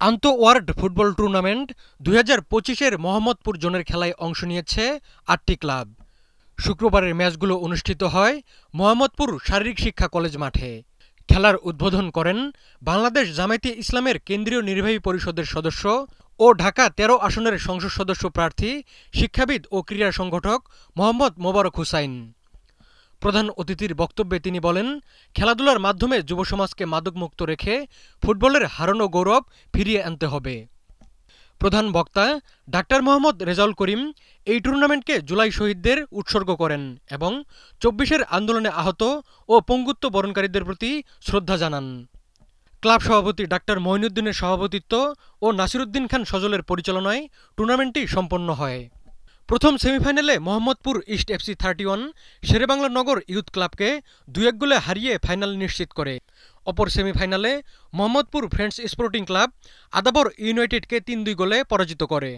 আন্তঃওয়ার্ড football tournament ২০২৫-এর Mohammadpur জোনের খেলায় অংশ নিয়েছে ৮টি ক্লাব। শুক্রবারের ম্যাচগুলো অনুষ্ঠিত হয় মোহাম্মদপুর শারীরিক শিক্ষা কলেজ মাঠে। খেলার উদ্বোধন করেন বাংলাদেশ জামায়াতে ইসলামের কেন্দ্রীয় নির্বাহী পরিষদের সদস্য ও ঢাকা ১৩ আসনের সংসদ সদস্য প্রার্থী শিক্ষাবিদ ও ক্রীড়া সংগঠক মোহাম্মদ মোবারক হুসাইন। প্রধান অতিথির বক্তব্যে তিনি বলেন, খেলাধুলার মাধ্যমে যুব সমাজকে মাদকমুক্ত রেখে ফুটবলের হারানো গৌরব ফিরিয়ে আনতে হবে। প্রধান বক্তা ডাক্তার মোহাম্মদ রেজাউল করিম এই টুর্নামেন্টকে জুলাই শহীদদের উৎসর্গ করেন এবং ২৪-এর আন্দোলনে আহত ও পঙ্গুত্ব বরণকারীদের প্রতি শ্রদ্ধা জানান। ক্লাব সভাপতি ডাক্তার মঈনুদ্দিনের সভাপতিত্ব ও নাসিরুদ্দিন খান সজলের পরিচালনায় টুর্নামেন্টটি সম্পন্ন হয়। প্রথম সেমিফাইনালে Mohammadpur East FC 31 Sherebangla Nagar Youth ক্লাবকে ২-১ গোলে হারিয়ে ফাইনাল নিশ্চিত করে। অপর সেমিফাইনালে Mohammadpur Friends Sporting Club Adabor ইউনাইটেডকে ৩-২ গোলে পরাজিত করে।